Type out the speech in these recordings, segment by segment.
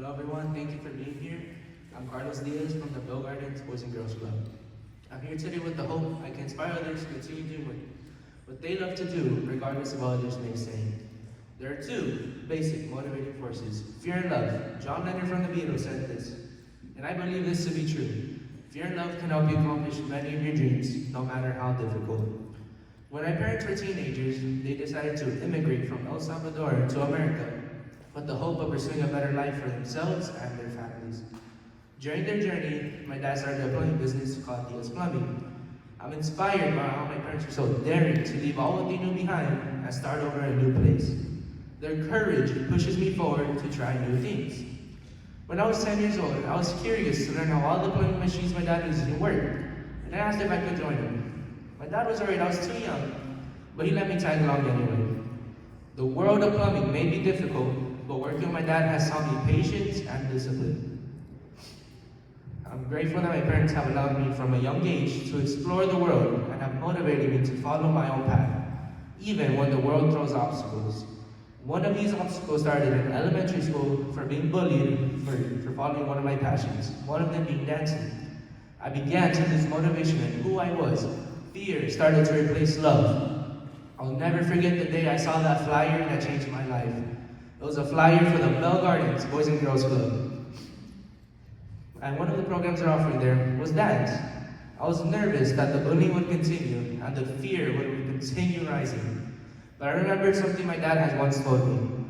Hello everyone, thank you for being here. I'm Carlos Diaz from the Bell Gardens Boys and Girls Club. I'm here today with the hope I can inspire others to continue doing what they love to do, regardless of what others may say. There are two basic motivating forces, fear and love. John Lennon from the Beatles said this, and I believe this to be true. Fear and love can help you accomplish many of your dreams, no matter how difficult. When my parents were teenagers, they decided to immigrate from El Salvador to America with the hope of pursuing a better life for themselves and their families. During their journey, my dad started a plumbing business called Diaz Plumbing. I'm inspired by how my parents were so daring to leave all what they knew behind and start over in a new place. Their courage pushes me forward to try new things. When I was 10 years old, I was curious to learn how all the plumbing machines my dad was using worked, and I asked if I could join him. My dad was worried I was too young, but he let me tag along anyway. The world of plumbing may be difficult, but working with my dad has taught me patience and discipline. I'm grateful that my parents have allowed me from a young age to explore the world and have motivated me to follow my own path, even when the world throws obstacles. One of these obstacles started in elementary school for being bullied for following one of my passions, one of them being dancing. I began to lose motivation in who I was. Fear started to replace love. I'll never forget the day I saw that flyer that changed my life. It was a flyer for the Bell Gardens Boys and Girls Club. And one of the programs they're offering there was dance. I was nervous that the bullying would continue and the fear would continue rising. But I remembered something my dad has once told me.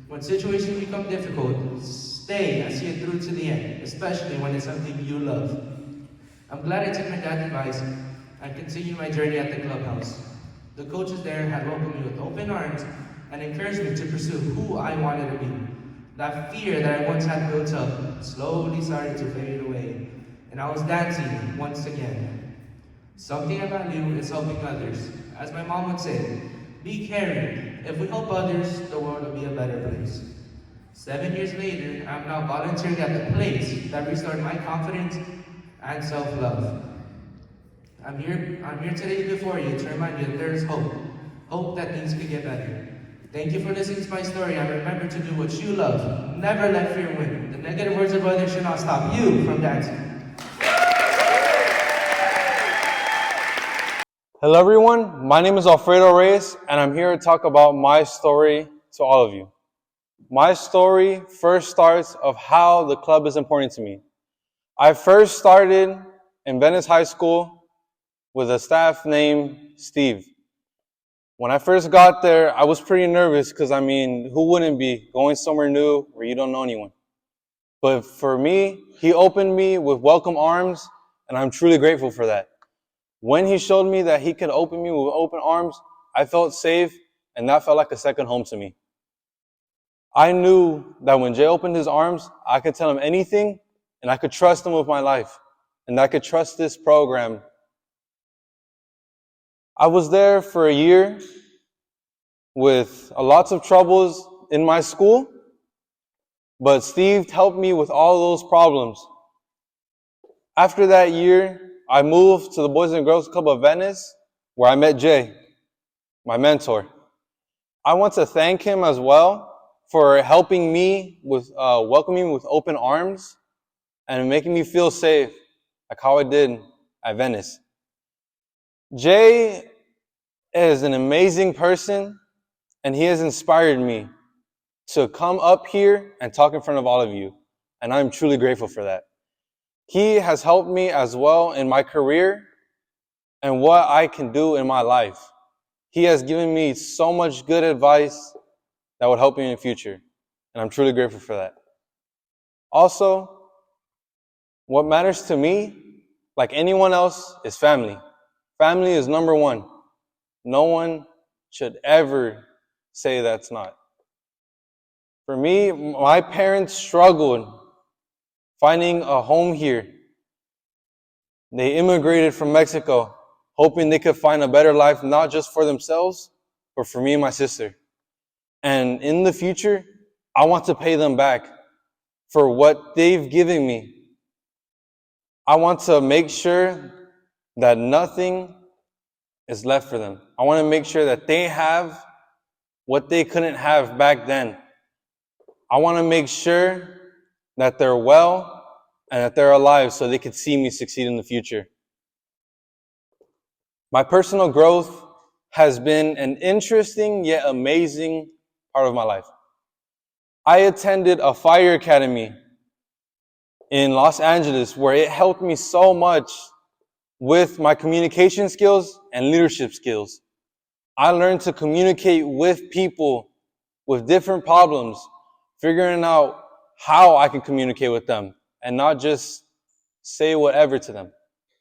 When situations become difficult, stay and see it through to the end, especially when it's something you love. I'm glad I took my dad's advice and continued my journey at the clubhouse. The coaches there had welcomed me with open arms and encouraged me to pursue who I wanted to be. That fear that I once had built up slowly started to fade away, and I was dancing once again. Something I value is helping others. As my mom would say, be caring. If we help others, the world will be a better place. 7 years later, I'm now volunteering at the place that restored my confidence and self-love. I'm here today before you to remind you that there is hope. Hope that things could get better. Thank you for listening to my story, and remember to do what you love. Never let fear win. The negative words of others should not stop you from dancing. Hello everyone, my name is Alfredo Reyes, and I'm here to talk about my story to all of you. My story first starts of how the club is important to me. I first started in Venice High School with a staff named Steve. When I first got there, I was pretty nervous because, who wouldn't be going somewhere new where you don't know anyone? But for me, he opened me with welcome arms, and I'm truly grateful for that. When he showed me that he could open me with open arms, I felt safe, and that felt like a second home to me. I knew that when Jay opened his arms, I could tell him anything, and I could trust him with my life, and I could trust this program. I was there for a year with lots of troubles in my school, but Steve helped me with all those problems. After that year, I moved to the Boys and Girls Club of Venice, where I met Jay, my mentor. I want to thank him as well for helping me with welcoming me with open arms and making me feel safe, like how I did at Venice. Jay is an amazing person, and he has inspired me to come up here and talk in front of all of you, and I'm truly grateful for that. He has helped me as well in my career and what I can do in my life. He has given me so much good advice that would help me in the future, and I'm truly grateful for that. Also, what matters to me, like anyone else, is family. Family is number one. No one should ever say that's not. For me, my parents struggled finding a home here. They immigrated from Mexico, hoping they could find a better life, not just for themselves, but for me and my sister. And in the future, I want to pay them back for what they've given me. I want to make sure that nothing is left for them. I want to make sure that they have what they couldn't have back then. I want to make sure that they're well, and that they're alive so they could see me succeed in the future. My personal growth has been an interesting yet amazing part of my life. I attended a fire academy in Los Angeles where it helped me so much with my communication skills and leadership skills. I learned to communicate with people with different problems, figuring out how I can communicate with them and not just say whatever to them.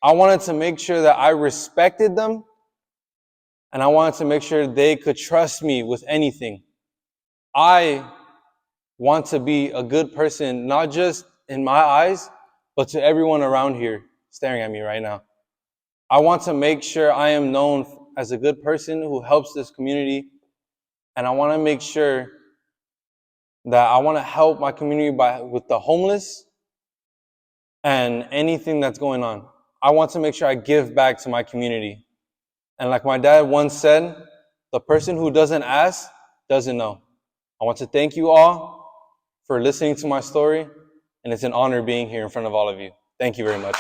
I wanted to make sure that I respected them, and I wanted to make sure they could trust me with anything. I want to be a good person, not just in my eyes, but to everyone around here staring at me right now. I want to make sure I am known as a good person who helps this community, and I want to make sure that I want to help my community with the homeless and anything that's going on. I want to make sure I give back to my community. And like my dad once said, the person who doesn't ask doesn't know. I want to thank you all for listening to my story, and it's an honor being here in front of all of you. Thank you very much.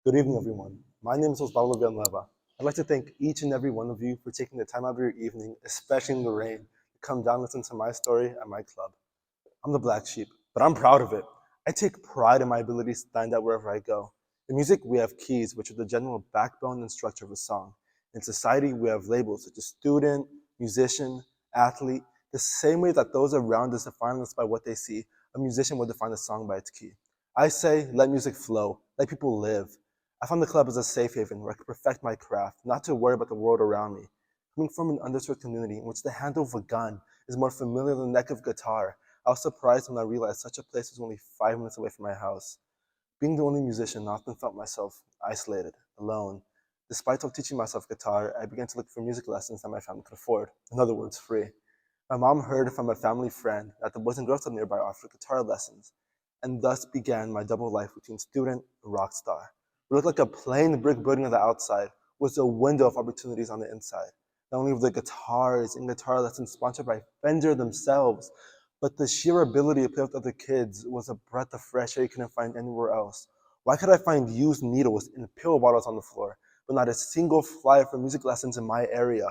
Good evening, everyone. My name is Osbaldo. I'd like to thank each and every one of you for taking the time out of your evening, especially in the rain, to come down and listen to my story at my club. I'm the black sheep, but I'm proud of it. I take pride in my ability to stand out wherever I go. In music, we have keys, which are the general backbone and structure of a song. In society, we have labels such as student, musician, athlete. The same way that those around us define us by what they see, a musician will define a song by its key. I say, let music flow, let people live. I found the club as a safe haven where I could perfect my craft, not to worry about the world around me. Coming from an underserved community in which the handle of a gun is more familiar than the neck of a guitar, I was surprised when I realized such a place was only 5 minutes away from my house. Being the only musician, I often felt myself isolated, alone. Despite teaching myself guitar, I began to look for music lessons that my family could afford. In other words, free. My mom heard from a family friend that the Boys and Girls Club nearby offered guitar lessons, and thus began my double life between student and rock star. What looked like a plain brick building on the outside was a window of opportunities on the inside. Not only were the guitars and guitar lessons sponsored by Fender themselves, but the sheer ability to play with other kids was a breath of fresh air you couldn't find anywhere else. Why could I find used needles and pill bottles on the floor, but not a single flyer for music lessons in my area?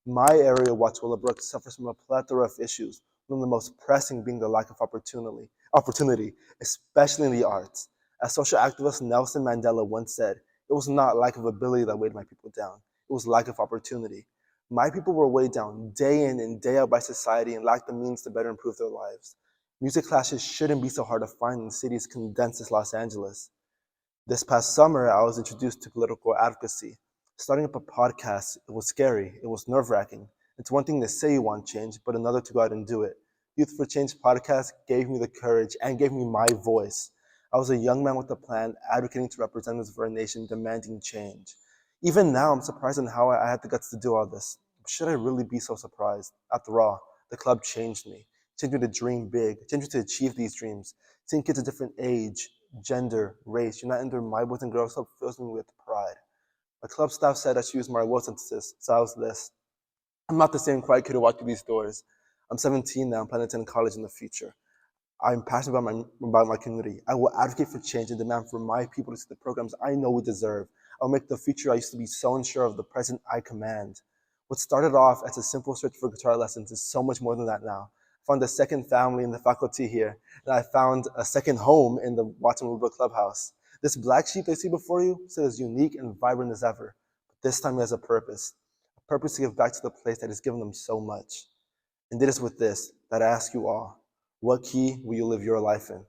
My area, Watts Willowbrook, suffers from a plethora of issues, one of the most pressing being the lack of opportunity, especially in the arts. As social activist Nelson Mandela once said, it was not lack of ability that weighed my people down, it was lack of opportunity. My people were weighed down day in and day out by society and lacked the means to better improve their lives. Music classes shouldn't be so hard to find in cities condensed as Los Angeles. This past summer, I was introduced to political advocacy. Starting up a podcast, it was scary, it was nerve-wracking. It's one thing to say you want change, but another to go out and do it. Youth for Change podcast gave me the courage and gave me my voice. I was a young man with a plan, advocating to representatives of our nation, demanding change. Even now, I'm surprised on how I had the guts to do all this. Should I really be so surprised? After all, the club changed me. Changed me to dream big, changed me to achieve these dreams. Seeing kids of different age, gender, race, unite under my Boys and Girls Club fills me with pride. My club staff said I should use my will synthesis, so I was this. I'm not the same quiet kid who walked through these doors. I'm 17 now, I'm planning to attend college in the future. I'm passionate about my community. I will advocate for change and demand for my people to see the programs I know we deserve. I'll make the future I used to be so unsure of the present I command. What started off as a simple search for guitar lessons is so much more than that now. I found a second family in the faculty here, and I found a second home in the Watson Willowbrook Clubhouse. This black sheep they see before you is as unique and vibrant as ever, but this time he has a purpose to give back to the place that has given them so much. And it is with this that I ask you all, what key will you live your life in?